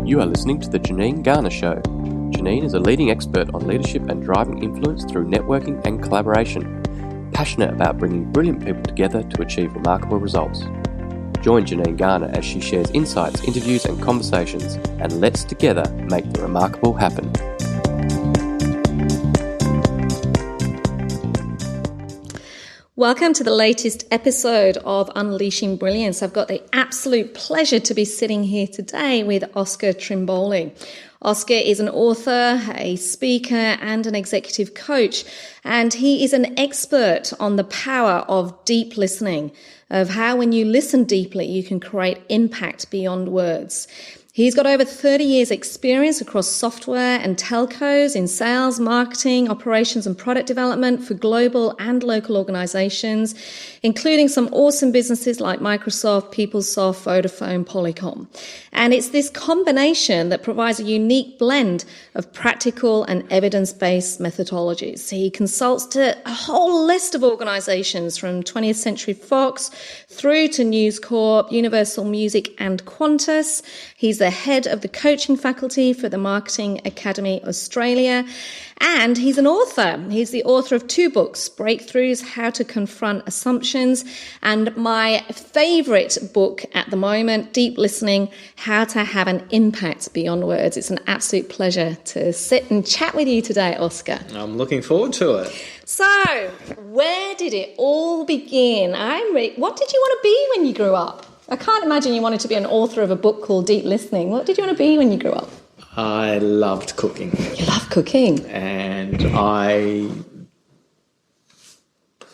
You are listening to The Janine Garner Show. Janine is a leading expert on leadership and driving influence through networking and collaboration, passionate about bringing brilliant people together to achieve remarkable results. Join Janine Garner as she shares insights, interviews and conversations, and let's together make the remarkable happen. Welcome to the latest episode of Unleashing Brilliance. I've got the absolute pleasure to be sitting here today with Oscar Trimboli. Oscar is an author, a speaker, and an executive coach, and he is an expert on the power of deep listening, of how when you listen deeply, you can create impact beyond words. He's got over 30 years experience across software and telcos in sales, marketing, operations and product development for global and local organizations, including some awesome businesses like Microsoft, PeopleSoft, Vodafone, Polycom. And it's this combination that provides a unique blend of practical and evidence-based methodologies. He consults to a whole list of organizations from 20th Century Fox through to News Corp, Universal Music and Qantas. He's the head of the coaching faculty for the Marketing Academy Australia, and he's an author. He's the author of 2 books, Breakthroughs, How to Confront Assumptions, and my favourite book at the moment, Deep Listening, How to Have an Impact Beyond Words. It's an absolute pleasure to sit and chat with you today, Oscar. I'm looking forward to it. So, where did it all begin? What did you want to be when you grew up? I can't imagine you wanted to be an author of a book called Deep Listening. What did you want to be when you grew up? I loved cooking. You love cooking? And I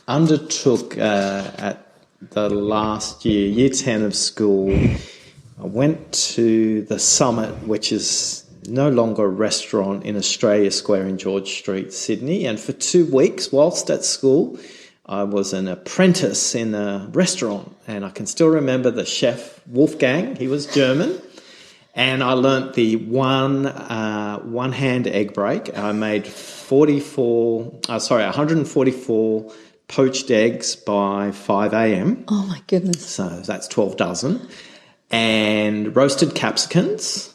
undertook at the last year 10 of school, I went to the Summit, which is no longer a restaurant in Australia Square in George Street, Sydney. And for 2 weeks, whilst at school, I was an apprentice in a restaurant, and I can still remember the chef, Wolfgang. He was German, and I learnt the one-hand egg break. I made 144 poached eggs by 5 a.m. Oh, my goodness. So that's 12 dozen. And roasted capsicums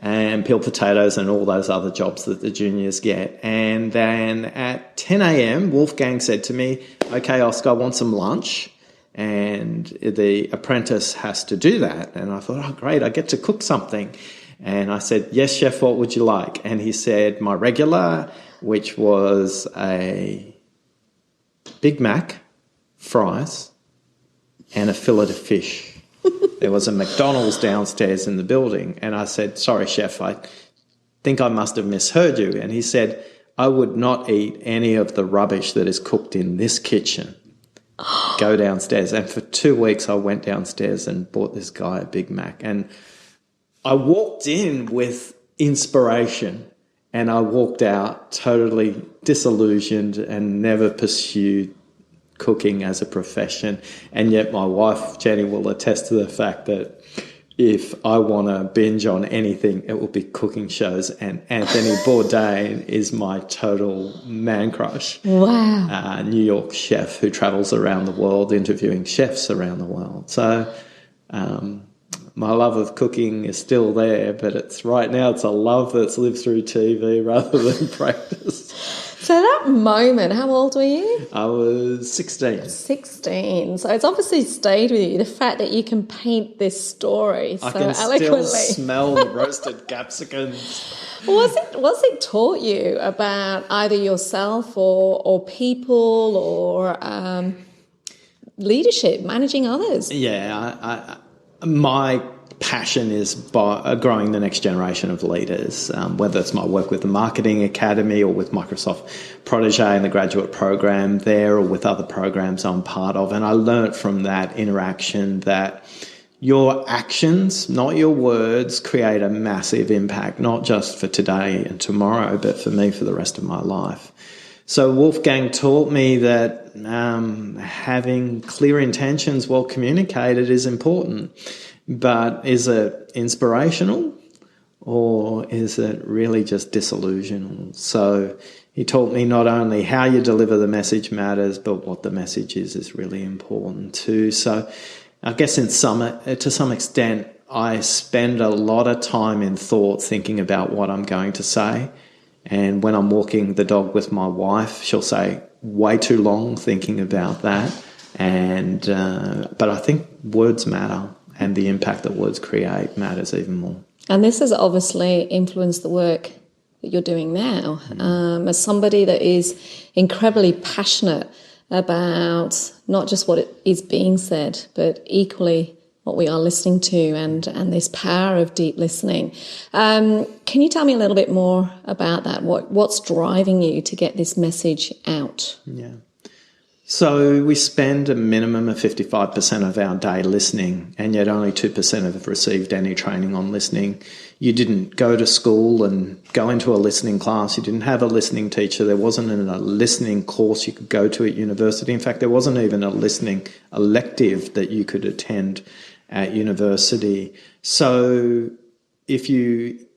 and peeled potatoes and all those other jobs that the juniors get. And then at 10 a.m., Wolfgang said to me, "Okay, Oscar, I want some lunch." And the apprentice has to do that. And I thought, oh, great, I get to cook something. And I said, "Yes, chef, what would you like?" And he said, "My regular," which was a Big Mac, fries, and a fillet of fish. There was a McDonald's downstairs in the building. And I said, "Sorry, chef, I think I must have misheard you." And he said, "I would not eat any of the rubbish that is cooked in this kitchen. Go downstairs." And for 2 weeks, I went downstairs and bought this guy a Big Mac. And I walked in with inspiration, and I walked out totally disillusioned and never pursued cooking as a profession. And yet my wife, Jenny, will attest to the fact that if I want to binge on anything, it will be cooking shows. And Anthony Bourdain is my total man crush. Wow. New York chef who travels around the world interviewing chefs around the world. So my love of cooking is still there, but it's right now it's a love that's lived through TV rather than practice. So that moment, how old were you? I was 16. 16. So it's obviously stayed with you, the fact that you can paint this story so eloquently. I can still smell the roasted capsicums. Was it taught you about either yourself or people or leadership, managing others? Yeah, my passion is by growing the next generation of leaders, whether it's my work with the Marketing Academy or with Microsoft Protégé and the graduate program there, or with other programs I'm part of. And I learnt from that interaction that your actions, not your words, create a massive impact, not just for today and tomorrow, but for me for the rest of my life. So Wolfgang taught me that having clear intentions well communicated is important. But is it inspirational or is it really just disillusional? So he taught me not only how you deliver the message matters, but what the message is really important too. So I guess to some extent, I spend a lot of time in thought thinking about what I'm going to say. And when I'm walking the dog with my wife, she'll say way too long thinking about that. But I think words matter, and the impact that words create matters even more. And this has obviously influenced the work that you're doing now. As somebody that is incredibly passionate about not just what is being said, but equally what we are listening to, and this power of deep listening. Can you tell me a little bit more about that? What's driving you to get this message out? Yeah. So we spend a minimum of 55% of our day listening, and yet only 2% have received any training on listening. You didn't go to school and go into a listening class. You didn't have a listening teacher. There wasn't a listening course you could go to at university. In fact, there wasn't even a listening elective that you could attend at university. So if you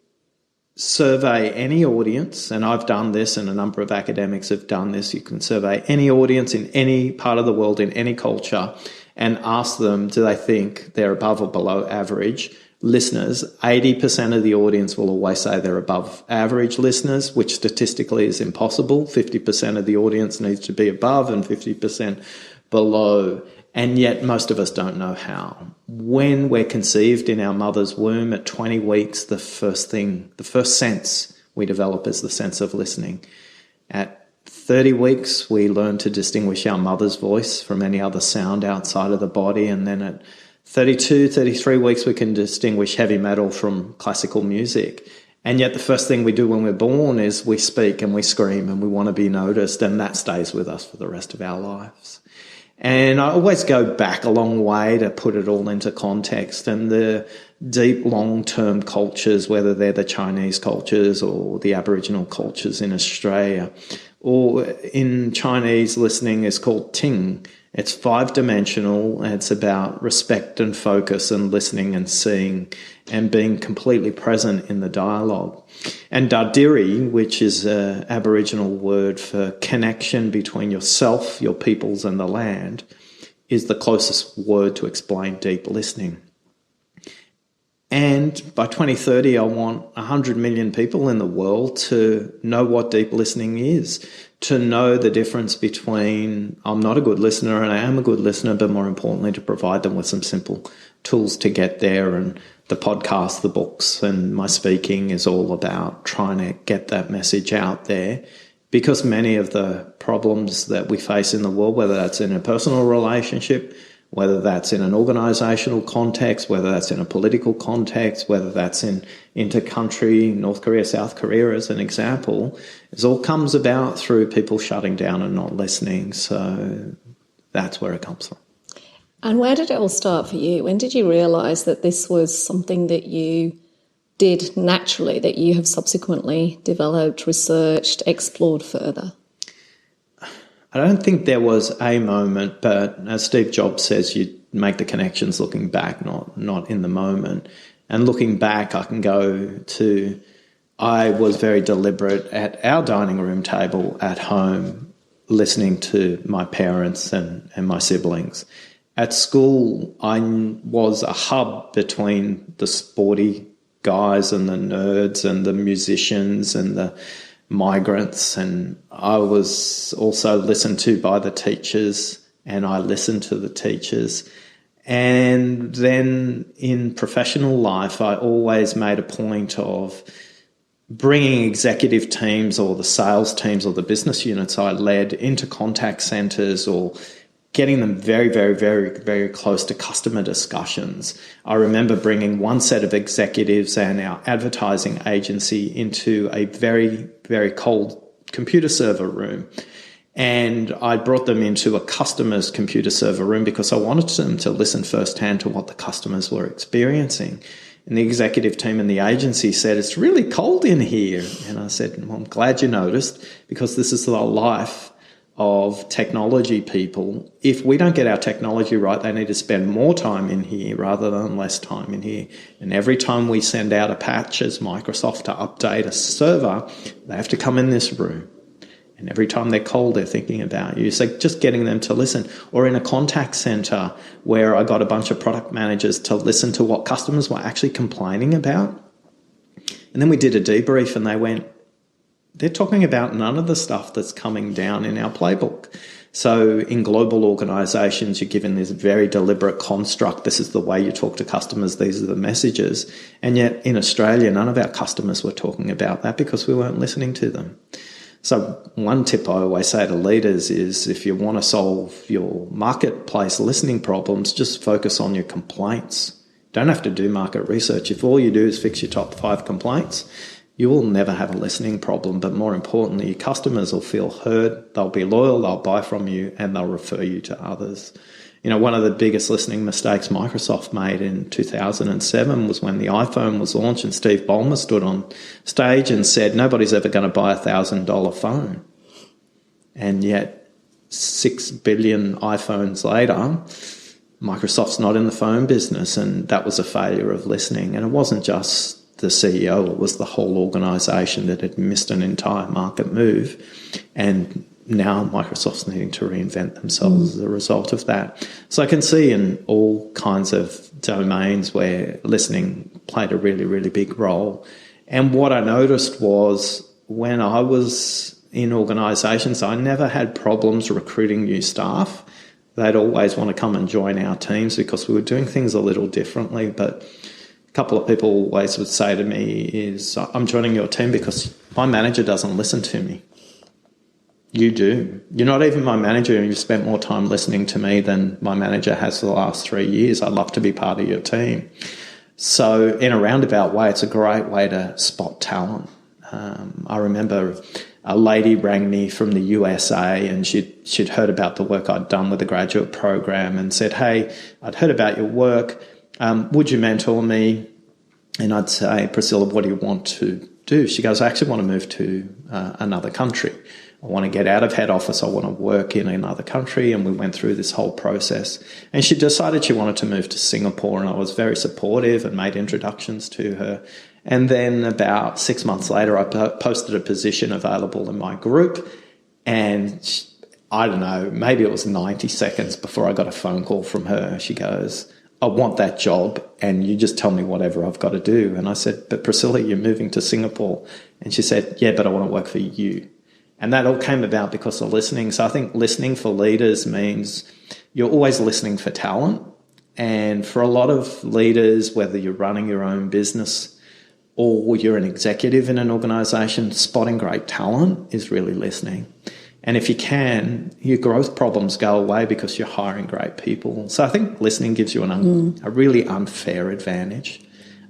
survey any audience, and I've done this and a number of academics have done this, you can survey any audience in any part of the world, in any culture, and ask them, do they think they're above or below average listeners? 80% of the audience will always say they're above average listeners, which statistically is impossible. 50% of the audience needs to be above and 50% below. And yet most of us don't know how. When we're conceived in our mother's womb at 20 weeks, the first sense we develop is the sense of listening. At 30 weeks, we learn to distinguish our mother's voice from any other sound outside of the body. And then at 32, 33 weeks, we can distinguish heavy metal from classical music. And yet the first thing we do when we're born is we speak and we scream and we want to be noticed, and that stays with us for the rest of our lives. And I always go back a long way to put it all into context, and the deep long-term cultures, whether they're the Chinese cultures or the Aboriginal cultures in Australia, or in Chinese listening is called Ting. It's 5-dimensional. It's about respect and focus and listening and seeing and being completely present in the dialogue. And Dardiri, which is an Aboriginal word for connection between yourself, your peoples and the land, is the closest word to explain deep listening. And by 2030, I want 100 million people in the world to know what deep listening is, to know the difference between I'm not a good listener and I am a good listener, but more importantly, to provide them with some simple tools to get there. And the podcast, the books, and my speaking is all about trying to get that message out there, because many of the problems that we face in the world, whether that's in a personal relationship, whether that's in an organisational context, whether that's in a political context, whether that's in inter-country, North Korea, South Korea as an example, it all comes about through people shutting down and not listening. So that's where it comes from. And where did it all start for you? When did you realise that this was something that you did naturally, that you have subsequently developed, researched, explored further? I don't think there was a moment, but as Steve Jobs says, you make the connections looking back, not in the moment. And looking back, I can go to, I was very deliberate at our dining room table at home, listening to my parents and my siblings. At school, I was a hub between the sporty guys and the nerds and the musicians and the migrants, and I was also listened to by the teachers, and I listened to the teachers. And then in professional life, I always made a point of bringing executive teams or the sales teams or the business units I led into contact centres, or getting them very, very, very, very close to customer discussions. I remember bringing one set of executives and our advertising agency into a very, very cold computer server room. And I brought them into a customer's computer server room because I wanted them to listen firsthand to what the customers were experiencing. And the executive team and the agency said, "It's really cold in here." And I said, "Well, I'm glad you noticed, because this is the life of technology people. If we don't get our technology right, they need to spend more time in here rather than less time in here. And every time we send out a patch as Microsoft to update a server, they have to come in this room. And every time they're called, they're thinking about you. So just getting them to listen. Or in a contact center where I got a bunch of product managers to listen to what customers were actually complaining about. And then we did a debrief and they went, they're talking about none of the stuff that's coming down in our playbook. So in global organizations, you're given this very deliberate construct. This is the way you talk to customers. These are the messages. And yet in Australia, none of our customers were talking about that because we weren't listening to them. So one tip I always say to leaders is if you want to solve your marketplace listening problems, just focus on your complaints. Don't have to do market research. If all you do is fix your top 5 complaints, you will never have a listening problem. But more importantly, your customers will feel heard, they'll be loyal, they'll buy from you, and they'll refer you to others. You know, one of the biggest listening mistakes Microsoft made in 2007 was when the iPhone was launched and Steve Ballmer stood on stage and said, nobody's ever going to buy a $1,000 phone. And yet 6 billion iPhones later, Microsoft's not in the phone business, and that was a failure of listening. And it wasn't just the CEO, it was the whole organisation that had missed an entire market move. And now Microsoft's needing to reinvent themselves as a result of that. So I can see in all kinds of domains where listening played a really, really big role. And what I noticed was when I was in organisations, I never had problems recruiting new staff. They'd always want to come and join our teams because we were doing things a little differently. But a couple of people always would say to me is, I'm joining your team because my manager doesn't listen to me. You do. You're not even my manager and you've spent more time listening to me than my manager has for the last 3 years. I'd love to be part of your team. So in a roundabout way, it's a great way to spot talent. I remember a lady rang me from the USA and she'd heard about the work I'd done with the graduate program and said, hey, I'd heard about your work. Would you mentor me? And I'd say, Priscilla, what do you want to do? She goes, I actually want to move to another country. I want to get out of head office. I want to work in another country. And we went through this whole process. And she decided she wanted to move to Singapore. And I was very supportive and made introductions to her. And then about 6 months later, I posted a position available in my group. And I don't know, maybe it was 90 seconds before I got a phone call from her. She goes, I want that job and you just tell me whatever I've got to do. And I said, but Priscilla, you're moving to Singapore. And she said, yeah, but I want to work for you. And that all came about because of listening. So I think listening for leaders means you're always listening for talent. And for a lot of leaders, whether you're running your own business or you're an executive in an organisation, spotting great talent is really listening. And if you can, your growth problems go away because you're hiring great people. So I think listening gives you a really unfair advantage.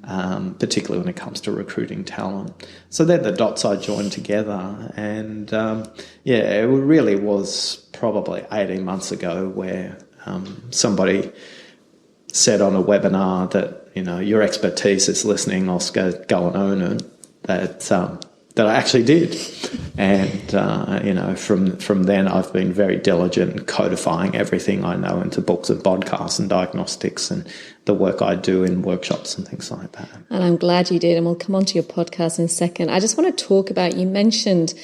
Particularly when it comes to recruiting talent. So then the dots I joined together and, it really was probably 18 months ago where somebody said on a webinar that, you know, your expertise is listening, Oscar, go and own it, that I actually did. And, from then I've been very diligent in codifying everything I know into books and podcasts and diagnostics and the work I do in workshops and things like that. And I'm glad you did. And we'll come on to your podcast in a second. I just want to talk about, you mentioned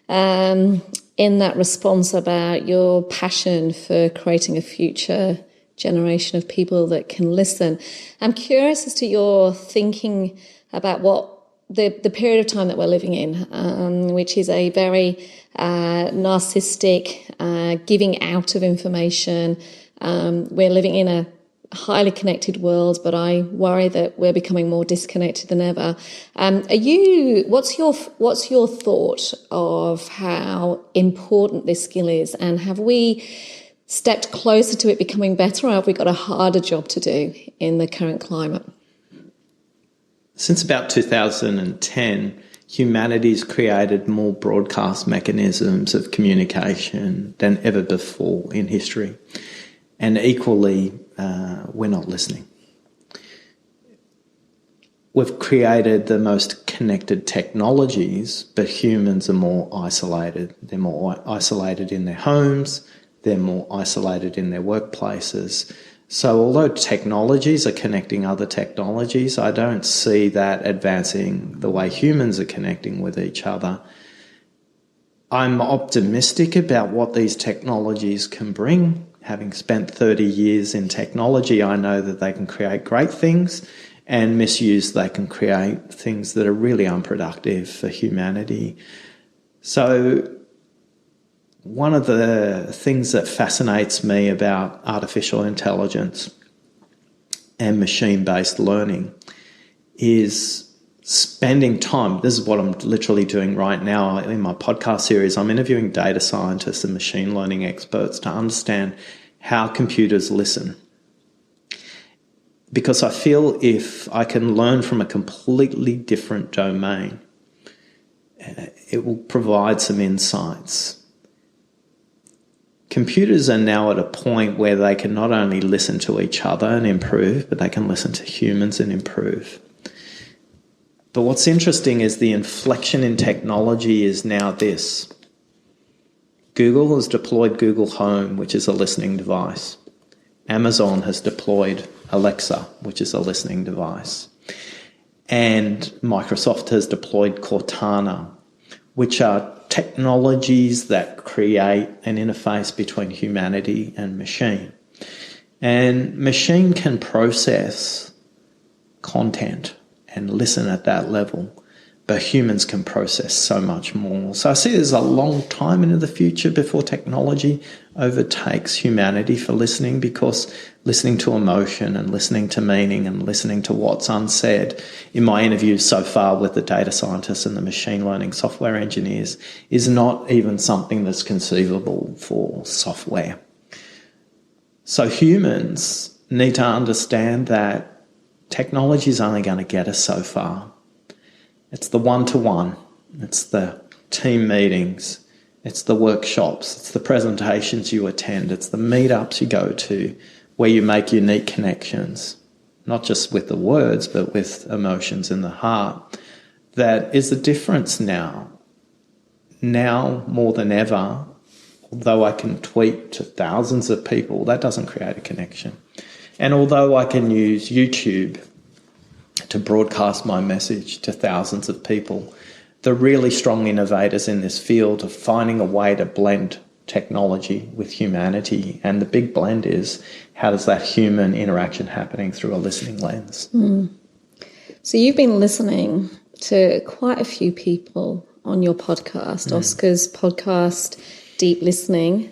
in that response about your passion for creating a future generation of people that can listen. I'm curious as to your thinking about what the period of time that we're living in, which is a very narcissistic, giving out of information. We're living in a highly connected world, but I worry that we're becoming more disconnected than ever. What's your thought of how important this skill is, and have we stepped closer to it becoming better, or have we got a harder job to do in the current climate? Since about 2010, humanity's created more broadcast mechanisms of communication than ever before in history. And equally, we're not listening. We've created the most connected technologies, but humans are more isolated. They're more isolated in their homes. They're more isolated in their workplaces. So although technologies are connecting other technologies, I don't see that advancing the way humans are connecting with each other. I'm optimistic about what these technologies can bring. Having spent 30 years in technology, I know that they can create great things, and misuse, they can create things that are really unproductive for humanity. So one of the things that fascinates me about artificial intelligence and machine-based learning is spending time. This is what I'm literally doing right now in my podcast series. I'm interviewing data scientists and machine learning experts to understand how computers listen. Because I feel if I can learn from a completely different domain, it will provide some insights. Computers are now at a point where they can not only listen to each other and improve, but they can listen to humans and improve. But what's interesting is the inflection in technology is now this. Google has deployed Google Home, which is a listening device. Amazon has deployed Alexa, which is a listening device. And Microsoft has deployed Cortana, which are technologies that create an interface between humanity and machine. And machine can process content and listen at that level, but humans can process so much more. So I see there's a long time into the future before technology overtakes humanity for listening, because listening to emotion and listening to meaning and listening to what's unsaid in my interviews so far with the data scientists and the machine learning software engineers is not even something that's conceivable for software. So humans need to understand that technology is only going to get us so far. It's the one-to-one, it's the team meetings, it's the workshops, it's the presentations you attend, it's the meetups you go to where you make unique connections, not just with the words, but with emotions in the heart. That is the difference now. Now more than ever, although I can tweet to thousands of people, that doesn't create a connection. And although I can use YouTube to broadcast my message to thousands of people, the really strong innovators in this field are finding a way to blend technology with humanity. And the big blend is, how does that human interaction happening through a listening lens? So you've been listening to quite a few people on your podcast, Oscar's podcast, Deep Listening.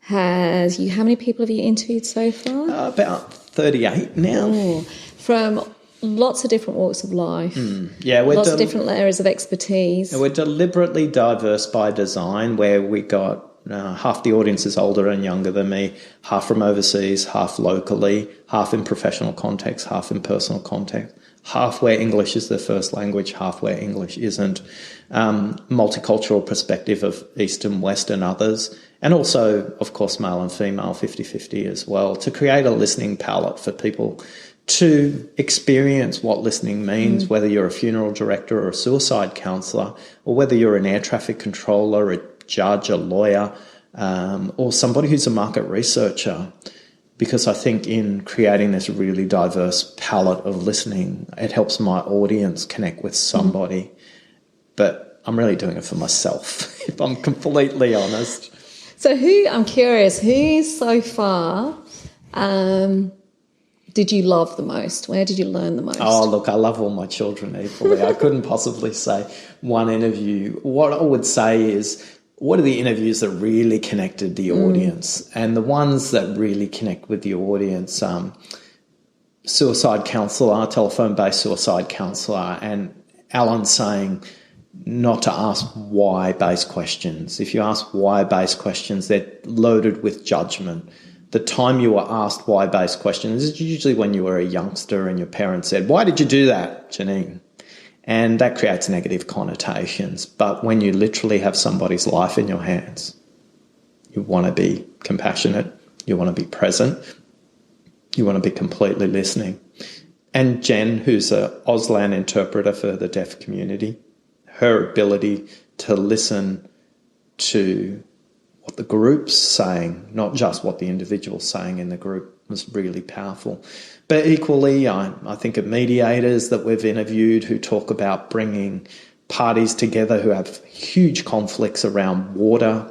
How many people have you interviewed so far? About 38 now. Oh, from lots of different walks of life. Yeah, lots of different areas of expertise. We're deliberately diverse by design, where we got half the audience is older and younger than me, half from overseas, half locally, half in professional context, half in personal context, half where English is their first language, half where English isn't. Multicultural perspective of East and West and others. And also, of course, male and female, 50-50 as well, to create a listening palette for people to experience what listening means, whether you're a funeral director or a suicide counsellor, or whether you're an air traffic controller, a judge, a lawyer, or somebody who's a market researcher. Because I think in creating this really diverse palette of listening, it helps my audience connect with somebody. But I'm really doing it for myself, if I'm completely honest. So I'm curious, who so far did you love the most? Where did you learn the most? Oh, look, I love all my children equally. I couldn't possibly say one interview. What I would say is, what are the interviews that really connected the audience? And the ones that really connect with the audience, suicide counsellor, telephone-based suicide counsellor, and Alan saying not to ask why-based questions. If you ask why-based questions, they're loaded with judgment. The time you were asked why-based questions is usually when you were a youngster and your parents said, "Why did you do that, Janine?" And that creates negative connotations. But when you literally have somebody's life in your hands, you want to be compassionate, you want to be present, you want to be completely listening. And Jen, who's an Auslan interpreter for the deaf community, her ability to listen to what the group's saying, not just what the individual's saying in the group, was really powerful. But equally, I think of mediators that we've interviewed who talk about bringing parties together who have huge conflicts around water.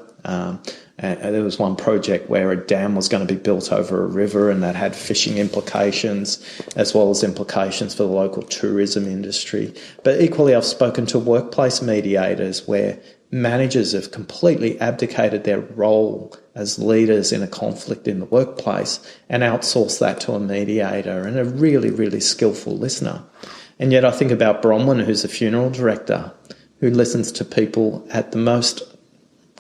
And there was one project where a dam was going to be built over a river, and that had fishing implications as well as implications for the local tourism industry. But equally, I've spoken to workplace mediators where managers have completely abdicated their role as leaders in a conflict in the workplace and outsourced that to a mediator and a really, really skillful listener. And yet I think about Bronwyn, who's a funeral director, who listens to people at the most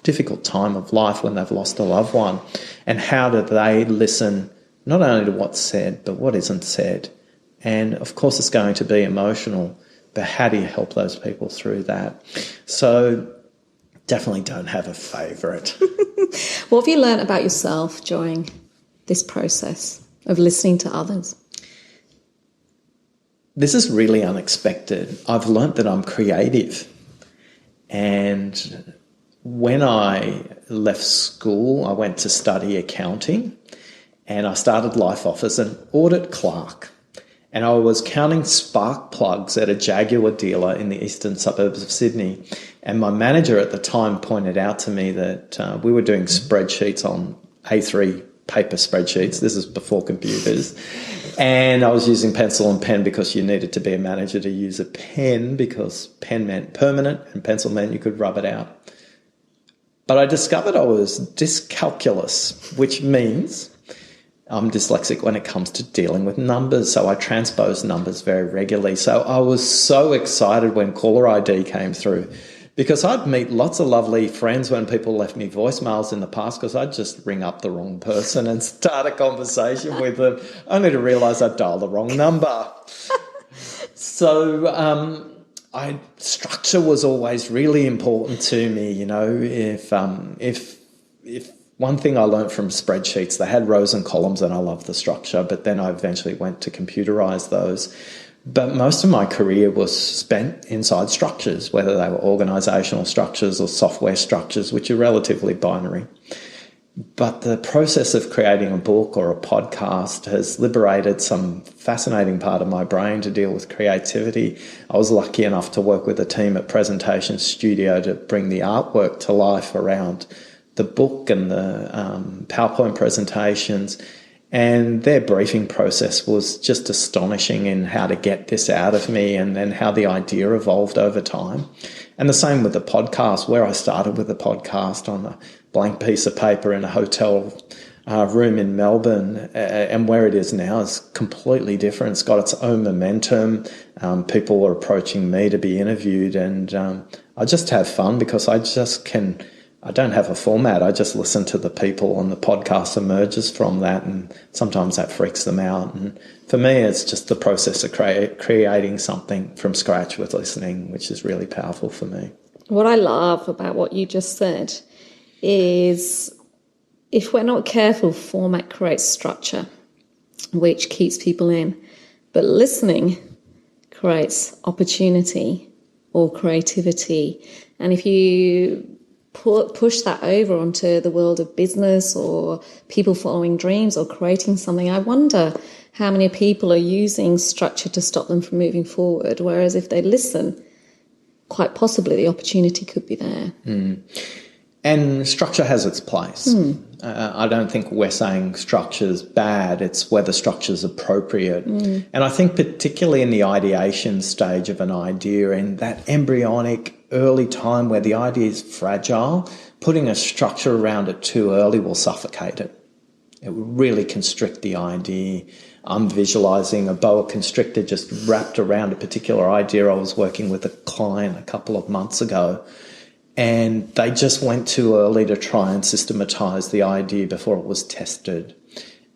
difficult time of life when they've lost a loved one, and how do they listen not only to what's said but what isn't said. And of course it's going to be emotional, but how do you help those people through that? So definitely don't have a favourite. What have you learnt about yourself during this process of listening to others? This is really unexpected. I've learnt that I'm creative, and when I left school, I went to study accounting, and I started life off as an audit clerk. And I was counting spark plugs at a Jaguar dealer in the eastern suburbs of Sydney. And my manager at the time pointed out to me that we were doing spreadsheets on A3 paper spreadsheets. This is before computers. And I was using pencil and pen because you needed to be a manager to use a pen, because pen meant permanent and pencil meant you could rub it out. But I discovered I was dyscalculous, which means I'm dyslexic when it comes to dealing with numbers, so I transpose numbers very regularly. So I was so excited when caller ID came through, because I'd meet lots of lovely friends when people left me voicemails in the past, because I'd just ring up the wrong person and start a conversation with them, only to realise I'd dialed the wrong number. So structure was always really important to me. You know, if one thing I learned from spreadsheets, they had rows and columns, and I loved the structure, but then I eventually went to computerise those. But most of my career was spent inside structures, whether they were organisational structures or software structures, which are relatively binary. But the process of creating a book or a podcast has liberated some fascinating part of my brain to deal with creativity. I was lucky enough to work with a team at Presentation Studio to bring the artwork to life around the book and the PowerPoint presentations. And their briefing process was just astonishing in how to get this out of me, and then how the idea evolved over time. And the same with the podcast, where I started with the podcast on a blank piece of paper in a hotel room in Melbourne, and where it is now is completely different. It's got its own momentum. People are approaching me to be interviewed, and I just have fun because I don't have a format. I just listen to the people, and the podcast emerges from that, and sometimes that freaks them out. And for me, it's just the process of creating something from scratch with listening, which is really powerful for me. What I love about what you just said is, if we're not careful, format creates structure, which keeps people in. But listening creates opportunity or creativity. And if you push that over onto the world of business or people following dreams or creating something, I wonder how many people are using structure to stop them from moving forward. Whereas if they listen, quite possibly the opportunity could be there. And structure has its place. I don't think we're saying structure's bad, it's whether structure's appropriate. And I think particularly in the ideation stage of an idea, in that embryonic early time where the idea is fragile, putting a structure around it too early will suffocate it. It will really constrict the idea. I'm visualising a boa constrictor just wrapped around a particular idea. I was working with a client a couple of months ago, and they just went too early to try and systematise the idea before it was tested.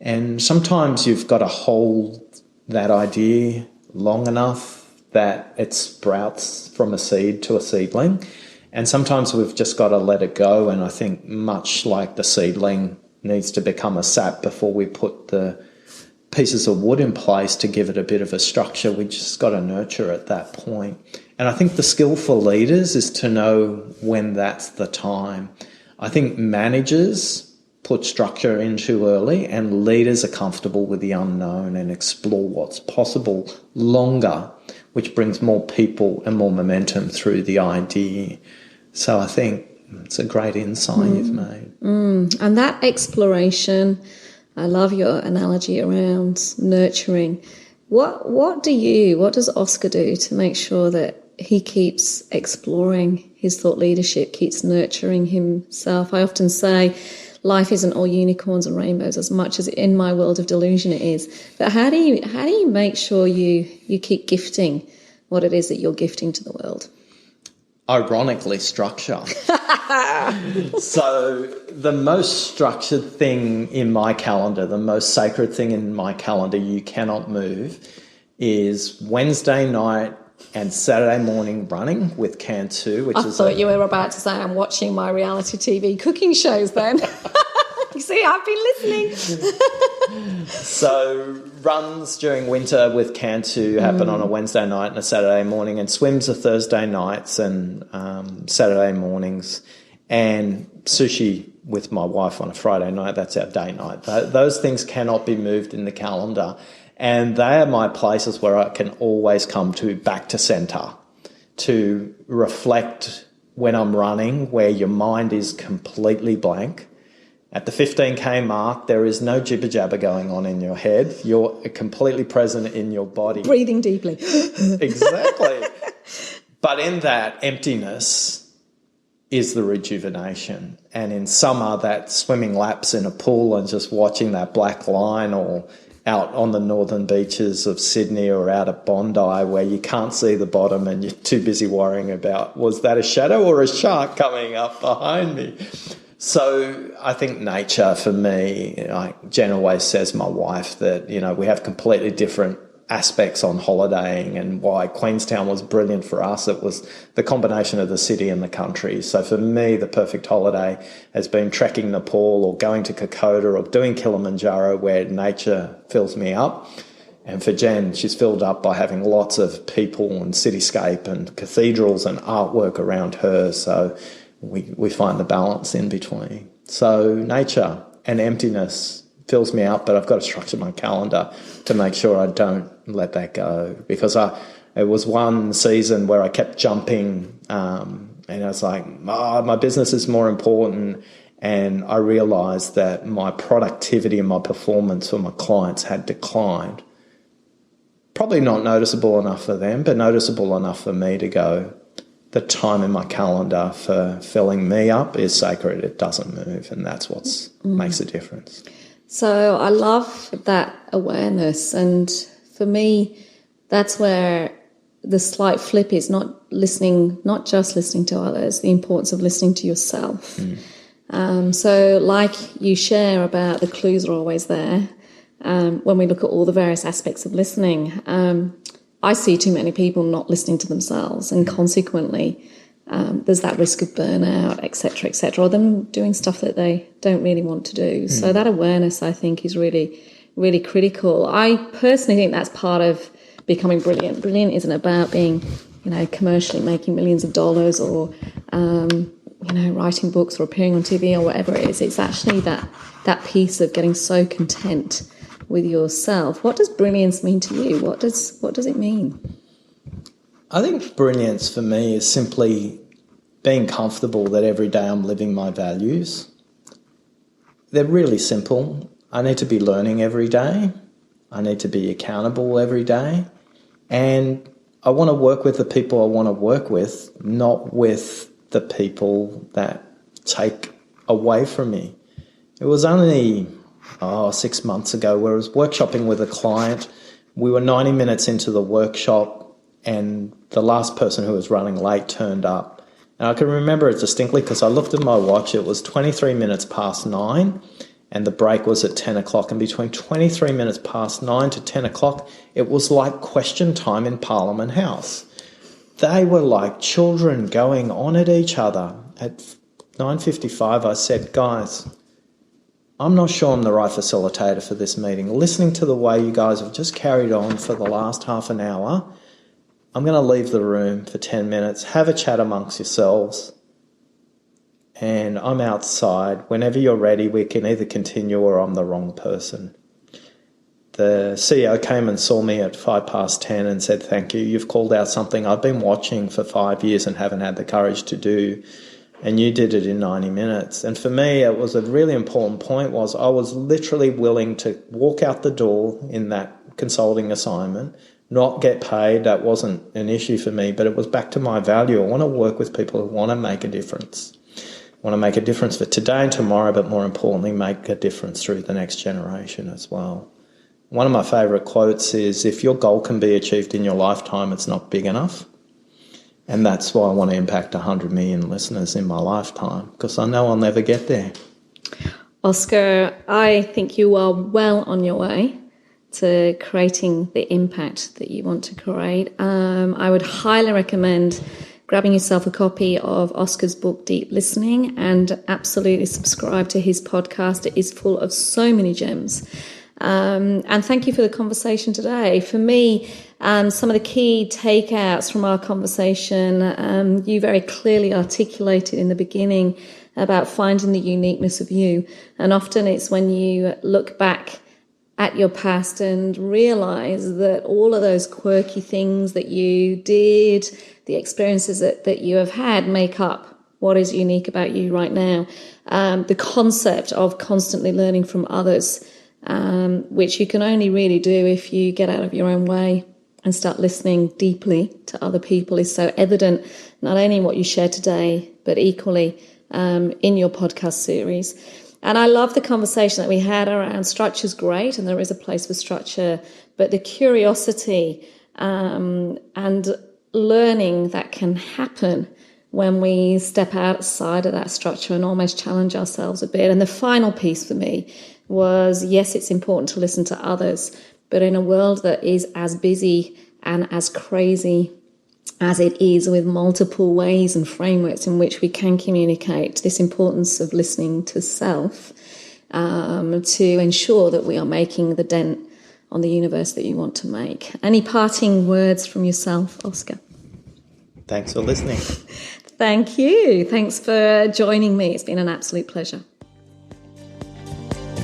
And sometimes you've got to hold that idea long enough that it sprouts from a seed to a seedling. And sometimes we've just got to let it go. And I think much like the seedling needs to become a sap before we put the pieces of wood in place to give it a bit of a structure, we just got to nurture at that point. And I think the skill for leaders is to know when that's the time. I think managers put structure in too early, and leaders are comfortable with the unknown and explore what's possible longer, which brings more people and more momentum through the idea. So I think it's a great insight you've made. And that exploration, I love your analogy around nurturing. What does Oscar do to make sure that he keeps exploring his thought leadership, keeps nurturing himself? I often say life isn't all unicorns and rainbows, as much as in my world of delusion it is. But how do you make sure you keep gifting what it is that you're gifting to the world? Ironically, structure. So the most structured thing in my calendar, the most sacred thing in my calendar you cannot move, is Wednesday night and Saturday morning running with Can2, I thought you were about to say I'm watching my reality TV cooking shows then. You see, I've been listening. So runs during winter with Can2 happen on a Wednesday night and a Saturday morning, and swims are Thursday nights and Saturday mornings, and sushi with my wife on a Friday night. That's our day night. Those things cannot be moved in the calendar, and they are my places where I can always come back to centre, to reflect when I'm running, where your mind is completely blank. At the 15K mark, there is no jibber jabber going on in your head. You're completely present in your body. Breathing deeply. Exactly. But in that emptiness is the rejuvenation. And in summer, that swimming laps in a pool and just watching that black line, or out on the northern beaches of Sydney or out at Bondi where you can't see the bottom and you're too busy worrying about, was that a shadow or a shark coming up behind me? So I think nature for me, like Jen always says, my wife, that, we have completely different aspects on holidaying, and why Queenstown was brilliant for us. It was the combination of the city and the country. So for me, the perfect holiday has been trekking Nepal or going to Kokoda or doing Kilimanjaro, where nature fills me up. And for Jen, she's filled up by having lots of people and cityscape and cathedrals and artwork around her. So we find the balance in between. So nature and emptiness fills me up, but I've got to structure my calendar to make sure I don't let that go, because it was one season where I kept jumping and I was like, my business is more important, and I realised that my productivity and my performance for my clients had declined. Probably not noticeable enough for them, but noticeable enough for me to go, the time in my calendar for filling me up is sacred. It doesn't move, and that's what makes a difference. So I love that awareness, and for me, that's where the slight flip is not just listening to others, the importance of listening to yourself. So like you share about the clues are always there, when we look at all the various aspects of listening, I see too many people not listening to themselves, and consequently there's that risk of burnout, et cetera, or them doing stuff that they don't really want to do. So that awareness, I think, is really, really critical. I personally think that's part of becoming brilliant. Brilliant isn't about being, commercially making millions of dollars, or, writing books or appearing on TV or whatever it is. It's actually that piece of getting so content with yourself. What does brilliance mean to you? What does it mean? I think brilliance for me is simply being comfortable that every day I'm living my values. They're really simple. I need to be learning every day. I need to be accountable every day. And I want to work with the people I want to work with, not with the people that take away from me. It was only 6 months ago where I was workshopping with a client. We were 90 minutes into the workshop, and the last person who was running late turned up. And I can remember it distinctly because I looked at my watch. It was 23 minutes past 9, and the break was at 10 o'clock. And between 23 minutes past 9 to 10 o'clock, it was like question time in Parliament House. They were like children going on at each other. At 9:55, I said, guys, I'm not sure I'm the right facilitator for this meeting. Listening to the way you guys have just carried on for the last half an hour, I'm going to leave the room for 10 minutes, have a chat amongst yourselves, and I'm outside. Whenever you're ready, we can either continue or I'm the wrong person. The CEO came and saw me at 10:05 and said, thank you. You've called out something I've been watching for 5 years and haven't had the courage to do, and you did it in 90 minutes. And for me, it was a really important point was I was literally willing to walk out the door in that consulting assignment, not get paid. That wasn't an issue for me, but it was back to my value. I want to work with people who want to make a difference. I want to make a difference for today and tomorrow, but more importantly, make a difference through the next generation as well. One of my favourite quotes is, if your goal can be achieved in your lifetime, it's not big enough. And that's why I want to impact 100 million listeners in my lifetime, because I know I'll never get there. Oscar, I think you are well on your way to creating the impact that you want to create. I would highly recommend grabbing yourself a copy of Oscar's book, Deep Listening, and absolutely subscribe to his podcast. It is full of so many gems. And thank you for the conversation today. For me, some of the key takeouts from our conversation, you very clearly articulated in the beginning about finding the uniqueness of you. And often it's when you look back at your past and realize that all of those quirky things that you did, the experiences that you have had, make up what is unique about you right now. The concept of constantly learning from others, which you can only really do if you get out of your own way and start listening deeply to other people, is so evident, not only in what you shared today, but equally in your podcast series. And I love the conversation that we had around structure's great, and there is a place for structure, but the curiosity and learning that can happen when we step outside of that structure and almost challenge ourselves a bit. And the final piece for me was, yes, it's important to listen to others, but in a world that is as busy and as crazy as it is, with multiple ways and frameworks in which we can communicate, this importance of listening to self to ensure that we are making the dent on the universe that you want to make. Any parting words from yourself, Oscar? Thanks for listening. Thank you. Thanks for joining me. It's been an absolute pleasure.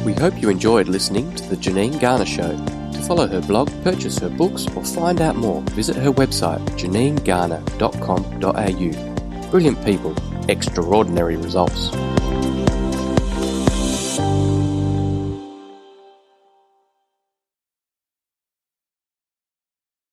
We hope you enjoyed listening to The Janine Garner Show. To follow her blog, purchase her books, or find out more, visit her website, janinegarner.com.au. Brilliant people, extraordinary results.